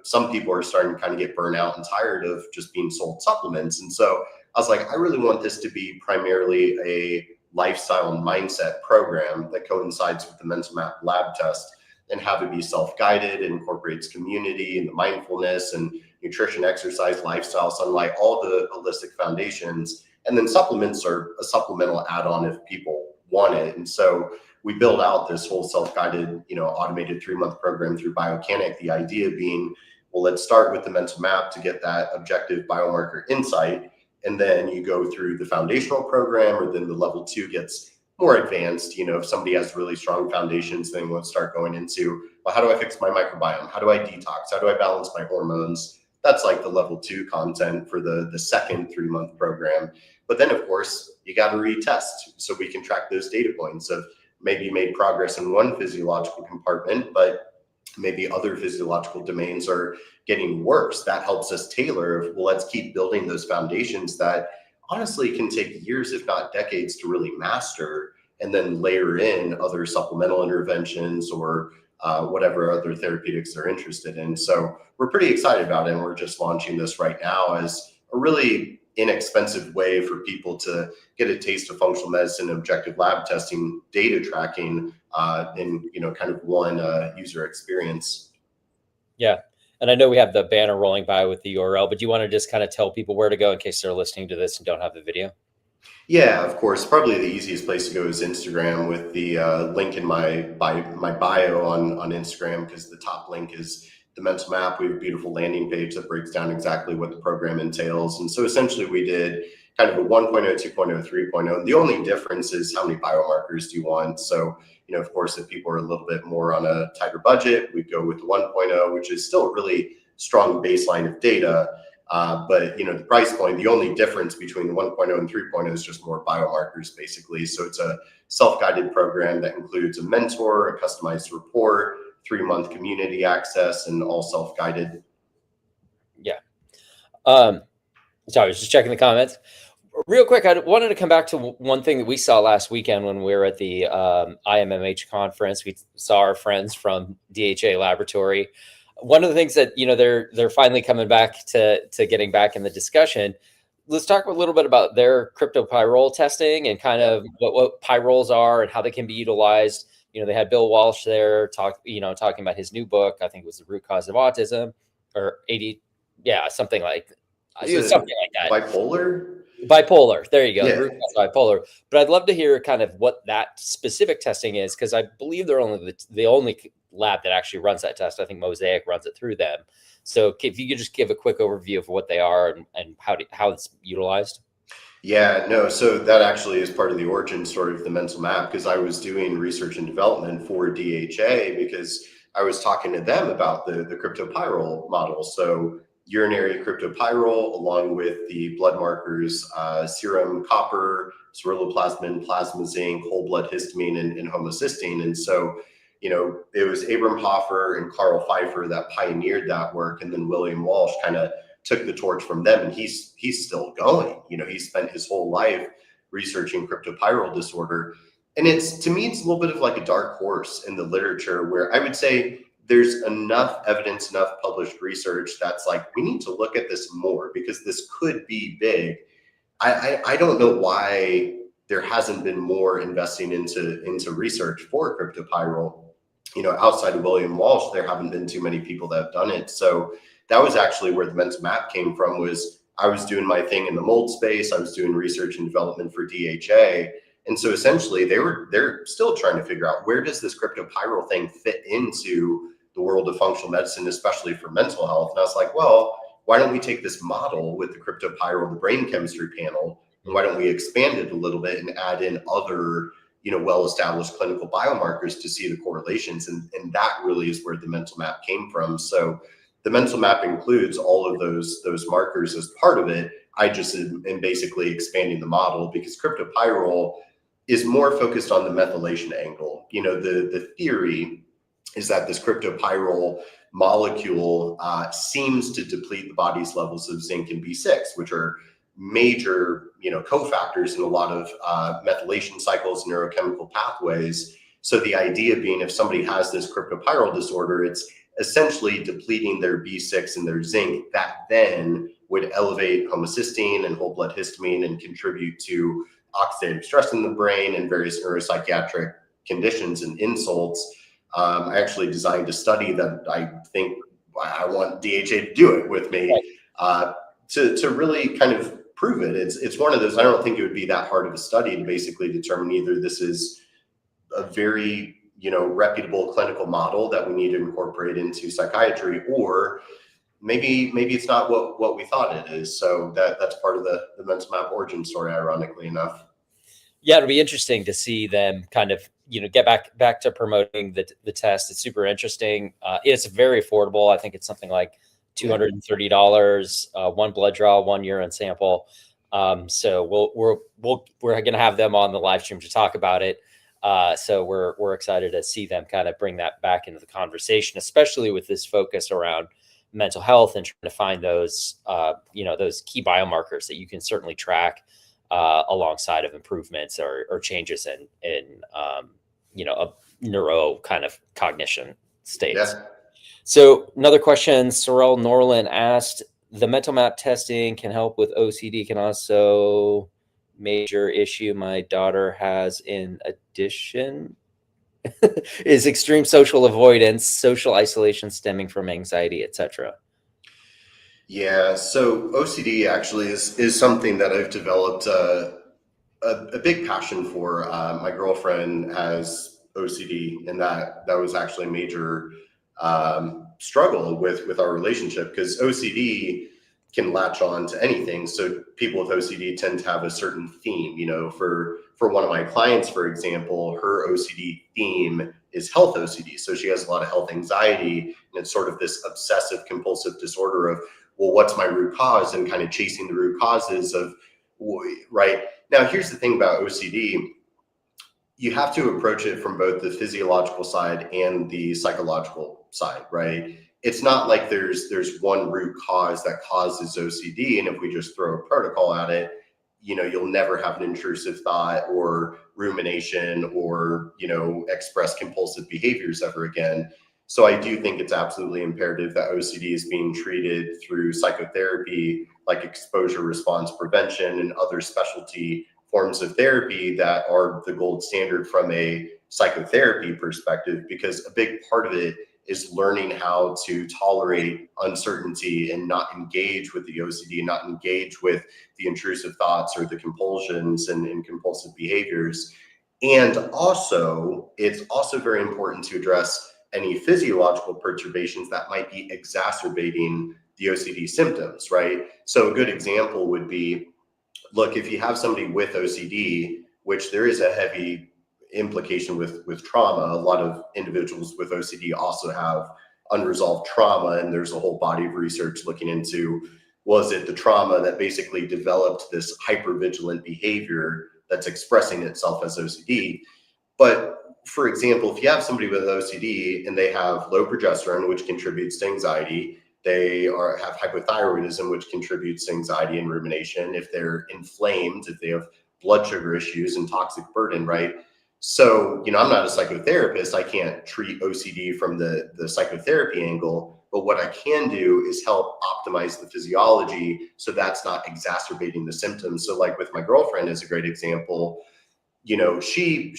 Speaker 2: some people are starting to kind of get burnt out and tired of just being sold supplements. And so I was like, I really want this to be primarily a lifestyle and mindset program that coincides with the mental map lab test and have it be self-guided, incorporates community and the mindfulness and nutrition, exercise, lifestyle, sunlight, all the holistic foundations. And then supplements are a supplemental add-on if people want it. And so we build out this whole self-guided, automated 3-month program through Biocanic. The idea being, well, let's start with the mental map to get that objective biomarker insight. And then you go through the foundational program, or then the level 2 gets more advanced. If somebody has really strong foundations, then we'll start going into, well, how do I fix my microbiome? How do I detox? How do I balance my hormones? That's like the level 2 content for the second 3-month program. But then, of course, you got to retest so we can track those data points of maybe you made progress in one physiological compartment, but maybe other physiological domains are getting worse. That helps us tailor, well, let's keep building those foundations that honestly can take years, if not decades, to really master, and then layer in other supplemental interventions or whatever other therapeutics they're interested in. So we're pretty excited about it, and we're just launching this right now as a really inexpensive way for people to get a taste of functional medicine, objective lab testing, data tracking, in kind of one user experience.
Speaker 1: Yeah. And I know we have the banner rolling by with the URL, but do you want to just kind of tell people where to go in case they're listening to this and don't have the video?
Speaker 2: Yeah, of course. Probably the easiest place to go is Instagram, with the link in my bio on Instagram, because the top link is the mental map. We have a beautiful landing page that breaks down exactly what the program entails. And so essentially we did kind of a 1.0, 2.0, 3.0. The only difference is how many biomarkers do you want? So, of course, if people are a little bit more on a tighter budget, we'd go with the 1.0, which is still a really strong baseline of data. But the price point, the only difference between the 1.0 and 3.0 is just more biomarkers, basically. So it's a self-guided program that includes a mentor, a customized report, 3-month community access, and all self-guided.
Speaker 1: Yeah. Sorry, I was just checking the comments. Real quick, I wanted to come back to one thing that we saw last weekend when we were at the IMMH conference. We saw our friends from DHA Laboratory. One of the things that they're finally coming back to getting back in the discussion. Let's talk a little bit about their cryptopyrrole testing and kind of what pyroles are and how they can be utilized. They had Bill Walsh there talking about his new book. I think it was The Root Cause of Autism, or 80, something like that. Bipolar. There you go.
Speaker 2: Yeah.
Speaker 1: The root cause of bipolar. But I'd love to hear kind of what that specific testing is, because I believe they're only the only lab that actually runs that test. I think Mosaic runs it through them. So if you could just give a quick overview of what they are and how it's utilized.
Speaker 2: Yeah, no, so that actually is part of the origin story of the mental map, because I was doing research and development for DHA because I was talking to them about the cryptopyrrole model. So urinary cryptopyrrole, along with the blood markers, serum copper, ceruloplasmin, plasma zinc, whole blood histamine, and homocysteine. And so, it was Abram Hoffer and Carl Pfeiffer that pioneered that work. And then William Walsh kind of took the torch from them, and he's still going. He spent his whole life researching cryptopyrrole disorder. And to me, it's a little bit of like a dark horse in the literature, where I would say there's enough evidence, enough published research that's like, we need to look at this more, because this could be big. I don't know why there hasn't been more investing into research for cryptopyrrole. Outside of William Walsh, there haven't been too many people that have done it. So that was actually where the mental map came from. Was I was doing my thing in the mold space. I was doing research and development for DHA. And so essentially they're still trying to figure out, where does this cryptopyrrole thing fit into the world of functional medicine, especially for mental health. And I was like, well, why don't we take this model with the cryptopyrrole, the brain chemistry panel, and why don't we expand it a little bit and add in other well-established clinical biomarkers to see the correlations. And that really is where the mental map came from. So the mental map includes all of those markers as part of it. I just am basically expanding the model, because cryptopyrrole is more focused on the methylation angle. The theory is that this cryptopyrrole molecule seems to deplete the body's levels of zinc and B6, which are major, cofactors in a lot of methylation cycles, neurochemical pathways. So the idea being, if somebody has this cryptopyrrole disorder, it's essentially depleting their B6 and their zinc, that then would elevate homocysteine and whole blood histamine and contribute to oxidative stress in the brain and various neuropsychiatric conditions and insults. I actually designed a study that I think I want DHA to do it with me, to really kind of prove it. It's one of those, I don't think it would be that hard of a study to basically determine either this is a very reputable clinical model that we need to incorporate into psychiatry, or maybe it's not what we thought it is. So that's part of the mental map origin story, ironically enough.
Speaker 1: Yeah, it'll be interesting to see them kind of get back to promoting the test. It's super interesting. It's very affordable. I think it's something like $230, one blood draw, one urine sample. So we're going to have them on the live stream to talk about it. So we're excited to see them kind of bring that back into the conversation, especially with this focus around mental health and trying to find those, those key biomarkers that you can certainly track alongside of improvements or changes in a neuro kind of cognition states.
Speaker 2: Yeah.
Speaker 1: So another question, Sorrel Norland asked, the mental map testing can help with OCD, can also major issue my daughter has in addition is extreme social avoidance, social isolation stemming from anxiety, etc.
Speaker 2: Yeah, so OCD actually is something that I've developed a big passion for. My girlfriend has OCD, and that was actually a major struggle with our relationship, because OCD can latch on to anything. So people with OCD tend to have a certain theme. For one of my clients, for example, her OCD theme is health OCD. So she has a lot of health anxiety, and it's sort of this obsessive compulsive disorder of, well, what's my root cause, and kind of chasing the root causes of, right? Now, here's the thing about OCD. You have to approach it from both the physiological side and the psychological side, right? It's not like there's one root cause that causes OCD, and if we just throw a protocol at it, you'll never have an intrusive thought or rumination or, express compulsive behaviors ever again. So I do think it's absolutely imperative that OCD is being treated through psychotherapy, like exposure response prevention and other specialty forms of therapy that are the gold standard from a psychotherapy perspective, because a big part of it is learning how to tolerate uncertainty and not engage with the OCD, not engage with the intrusive thoughts or the compulsions and compulsive behaviors. And also, it's also very important to address any physiological perturbations that might be exacerbating the OCD symptoms, right? So a good example would be, look, if you have somebody with OCD, which there is a heavy implication with trauma, a lot of individuals with OCD also have unresolved trauma, and there's a whole body of research looking into, was it the trauma that basically developed this hypervigilant behavior that's expressing itself as OCD? But for example, if you have somebody with OCD and they have low progesterone, which contributes to anxiety, they have hypothyroidism, which contributes to anxiety and rumination. If they're inflamed, if they have blood sugar issues and toxic burden, right? So, I'm not a psychotherapist. I can't treat OCD from the psychotherapy angle, but what I can do is help optimize the physiology so that's not exacerbating the symptoms. So like with my girlfriend is a great example. She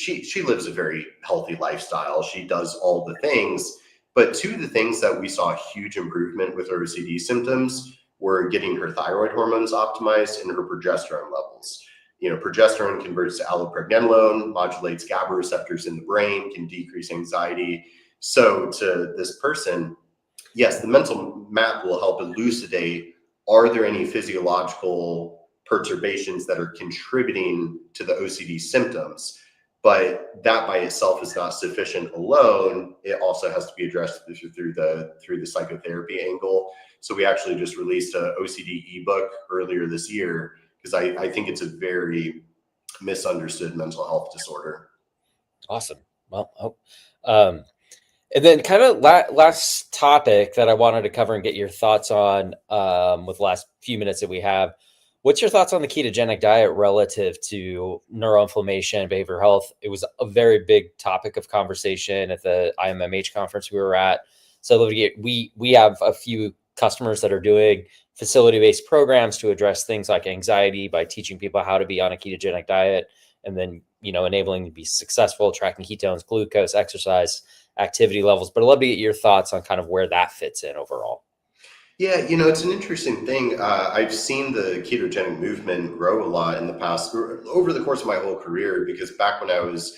Speaker 2: lives a very healthy lifestyle. She does all the things, but two of the things that we saw a huge improvement with her OCD symptoms were getting her thyroid hormones optimized and her progesterone levels. Progesterone converts to allopregnanolone, modulates GABA receptors in the brain, can decrease anxiety. So to this person, yes, the mental map will help elucidate, are there any physiological perturbations that are contributing to the OCD symptoms? But that by itself is not sufficient alone. It also has to be addressed through the psychotherapy angle. So we actually just released an OCD ebook earlier this year, because I think it's a very misunderstood mental health disorder.
Speaker 1: Awesome. Well, and then kind of last topic that I wanted to cover and get your thoughts on with the last few minutes that we have. What's your thoughts on the ketogenic diet relative to neuroinflammation, behavioral health? It was a very big topic of conversation at the IMMH conference we were at. So we have a few customers that are doing facility-based programs to address things like anxiety by teaching people how to be on a ketogenic diet, and then, enabling them to be successful, tracking ketones, glucose, exercise, activity levels. But I'd love to get your thoughts on kind of where that fits in overall.
Speaker 2: Yeah, it's an interesting thing. I've seen the ketogenic movement grow a lot in the past, over the course of my whole career, because back when I was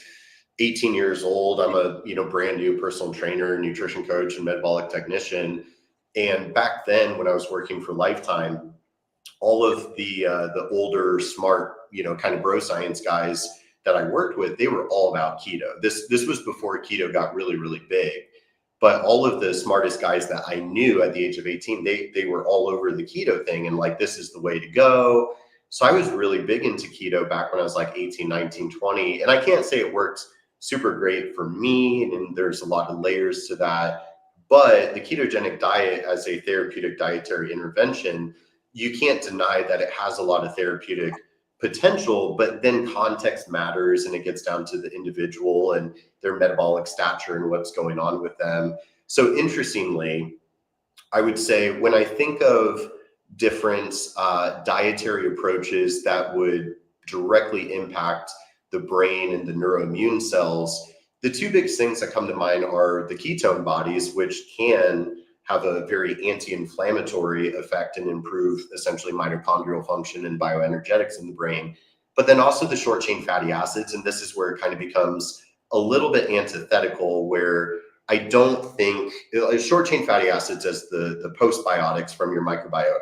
Speaker 2: 18 years old, I'm a brand new personal trainer, nutrition coach, and metabolic technician. And back then, when I was working for Lifetime, all of the older, smart, kind of bro science guys that I worked with, they were all about keto. This was before keto got really, really big. But all of the smartest guys that I knew at the age of 18, they were all over the keto thing and like, this is the way to go. So I was really big into keto back when I was like 18, 19, 20. And I can't say it worked super great for me. And there's a lot of layers to that. But the ketogenic diet as a therapeutic dietary intervention, you can't deny that it has a lot of therapeutic potential, but then context matters, and it gets down to the individual and their metabolic stature and what's going on with them. So interestingly, I would say when I think of different dietary approaches that would directly impact the brain and the neuroimmune cells, the two big things that come to mind are the ketone bodies, which can have a very anti-inflammatory effect and improve essentially mitochondrial function and bioenergetics in the brain, but then also the short chain fatty acids. And this is where it kind of becomes a little bit antithetical, where I don't think short chain fatty acids as the postbiotics from your microbiota.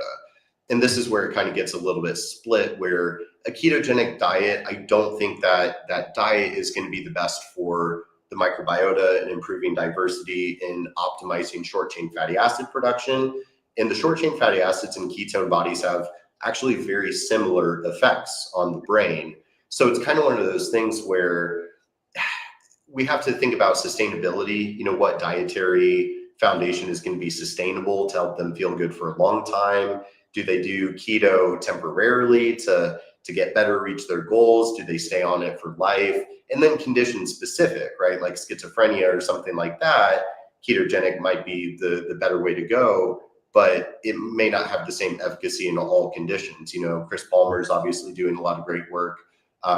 Speaker 2: And this is where it kind of gets a little bit split, where a ketogenic diet, I don't think that that diet is going to be the best for the microbiota and improving diversity and optimizing short chain fatty acid production. And the short chain fatty acids and ketone bodies have actually very similar effects on the brain. So it's kind of one of those things where we have to think about sustainability, what dietary foundation is going to be sustainable to help them feel good for a long time. Do they do keto temporarily to get better, reach their goals? Do they stay on it for life? And then condition specific, right? Like schizophrenia or something like that, ketogenic might be the better way to go, but it may not have the same efficacy in all conditions. Chris Palmer is obviously doing a lot of great work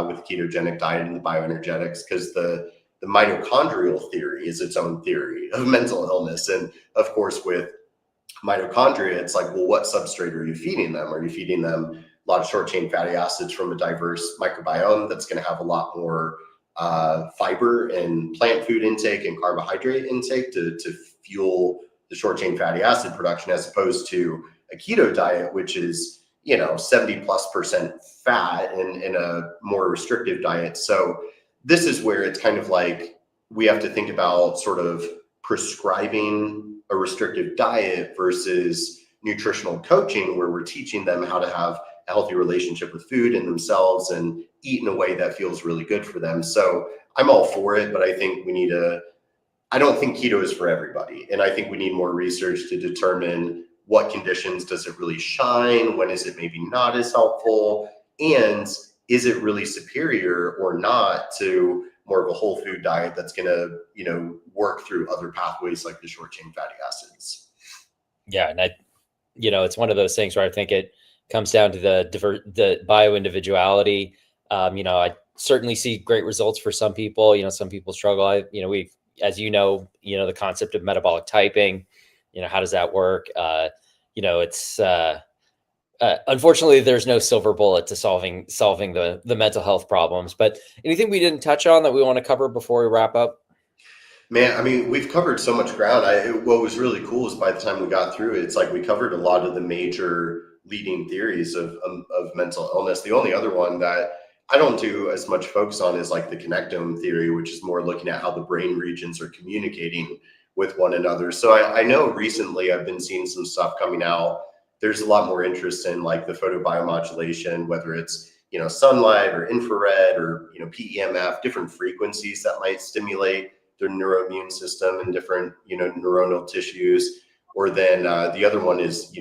Speaker 2: with ketogenic diet and the bioenergetics, because the mitochondrial theory is its own theory of mental illness. And of course, with mitochondria, it's like, well, what substrate are you feeding them? Are you feeding them a lot of short chain fatty acids from a diverse microbiome that's going to have a lot more fiber and plant food intake and carbohydrate intake to fuel the short chain fatty acid production, as opposed to a keto diet, which is 70+% fat in a more restrictive diet. So this is where it's kind of like we have to think about sort of prescribing a restrictive diet versus nutritional coaching, where we're teaching them how to have a healthy relationship with food and themselves and eat in a way that feels really good for them. So I'm all for it, but I think I don't think keto is for everybody. And I think we need more research to determine what conditions does it really shine, when is it maybe not as helpful, and is it really superior or not to more of a whole food diet that's going to, work through other pathways like the short chain fatty acids.
Speaker 1: Yeah. And it's one of those things where I think it comes down to the bio-individuality. I certainly see great results for some people. Some people struggle. We've, as the concept of metabolic typing, how does that work? It's unfortunately there's no silver bullet to solving the mental health problems. But anything we didn't touch on that we want to cover before we wrap up?
Speaker 2: Man, I mean, we've covered so much ground. What was really cool is by the time we got through it, it's like we covered a lot of the major leading theories of mental illness. The only other one that I don't do as much focus on is like the connectome theory, which is more looking at how the brain regions are communicating with one another. So I know recently I've been seeing some stuff coming out. There's a lot more interest in like the photobiomodulation, whether it's sunlight or infrared or PEMF, different frequencies that might stimulate their neuroimmune system and different neuronal tissues. Or then the other one is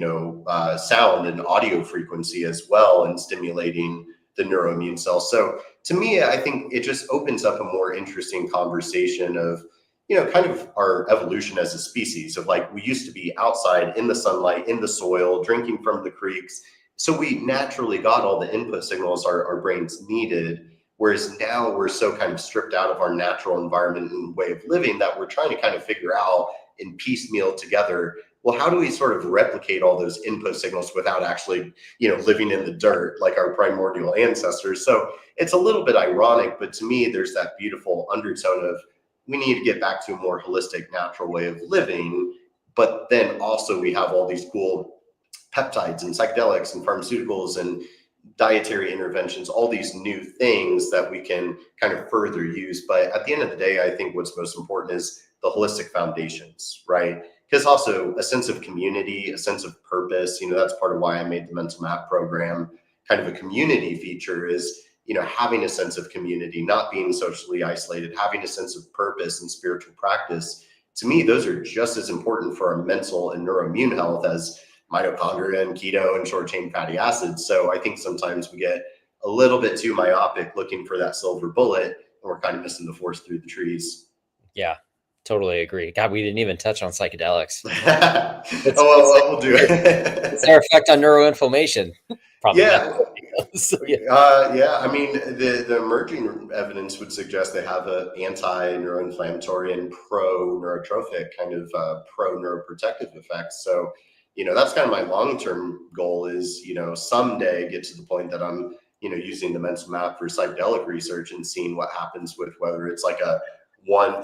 Speaker 2: sound and audio frequency as well, and stimulating the neuroimmune cells. So to me, I think it just opens up a more interesting conversation of kind of our evolution as a species, of like, we used to be outside in the sunlight, in the soil, drinking from the creeks. So we naturally got all the input signals our brains needed. Whereas now we're so kind of stripped out of our natural environment and way of living that we're trying to kind of figure out and piecemeal together, well, how do we sort of replicate all those input signals without actually, living in the dirt like our primordial ancestors? So it's a little bit ironic, but to me, there's that beautiful undertone of, we need to get back to a more holistic, natural way of living. But then also we have all these cool peptides and psychedelics and pharmaceuticals and dietary interventions, all these new things that we can kind of further use. But at the end of the day, I think what's most important is the holistic foundations, right? Because also a sense of community, a sense of purpose, that's part of why I made the Mental Map program kind of a community feature, is having a sense of community, not being socially isolated, having a sense of purpose and spiritual practice. To me, those are just as important for our mental and neuroimmune health as mitochondria and keto and short chain fatty acids. So I think sometimes we get a little bit too myopic looking for that silver bullet, and we're kind of missing the forest through the trees.
Speaker 1: Yeah, totally agree. God, we didn't even touch on psychedelics.
Speaker 2: We'll do it.
Speaker 1: What's their effect on neuroinflammation? Probably
Speaker 2: Yeah.
Speaker 1: So, yeah.
Speaker 2: I mean, the emerging evidence would suggest they have an anti-neuroinflammatory and pro-neurotrophic kind of pro-neuroprotective effect. So, that's kind of my long-term goal is, someday get to the point that I'm, using the mental map for psychedelic research and seeing what happens with whether it's like a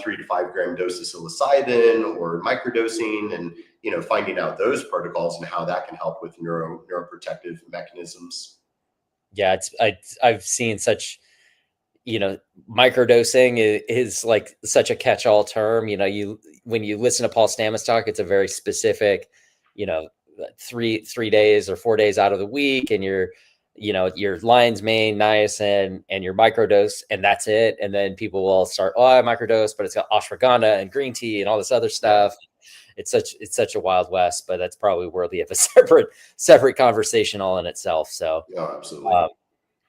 Speaker 2: 3 to 5 gram dose of psilocybin or microdosing, and finding out those protocols and how that can help with neuroprotective mechanisms.
Speaker 1: Yeah, I've seen such, microdosing is like such a catch-all term. When you listen to Paul Stamets talk, it's a very specific, 3 days or 4 days out of the week, and your lion's mane, niacin, and your microdose, and that's it. And then people will start, I microdose, but it's got ashwagandha and green tea and all this other stuff. It's such a wild west, but that's probably worthy of a separate conversation all in itself. So,
Speaker 2: absolutely.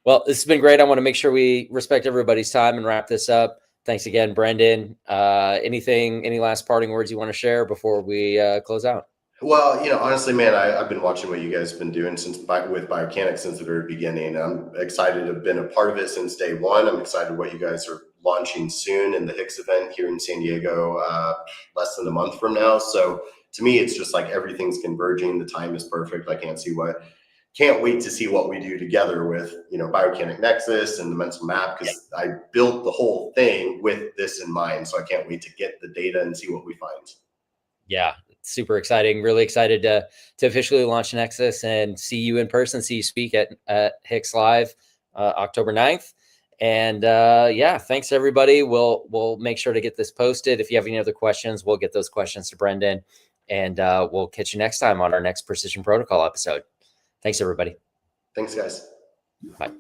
Speaker 1: Well, this has been great. I want to make sure we respect everybody's time and wrap this up. Thanks again, Brendan. Any last parting words you want to share before we close out?
Speaker 2: Well, honestly, man, I've been watching what you guys have been doing with Biocanic since the very beginning. I'm excited to have been a part of it since day one. I'm excited what you guys are launching soon in the Hicks event here in San Diego, less than a month from now. So to me, it's just like everything's converging. The time is perfect. I can't wait to see what we do together with, Biocanic Nexus and the mental map, because I built the whole thing with this in mind. So I can't wait to get the data and see what we find.
Speaker 1: Yeah, super exciting. Really excited to officially launch Nexus and see you in person, see you speak at Hicks Live, October 9th. And thanks everybody. We'll make sure to get this posted. If you have any other questions, we'll get those questions to Brendan, and we'll catch you next time on our next Precision Protocol episode. Thanks everybody.
Speaker 2: Thanks guys.
Speaker 1: Bye.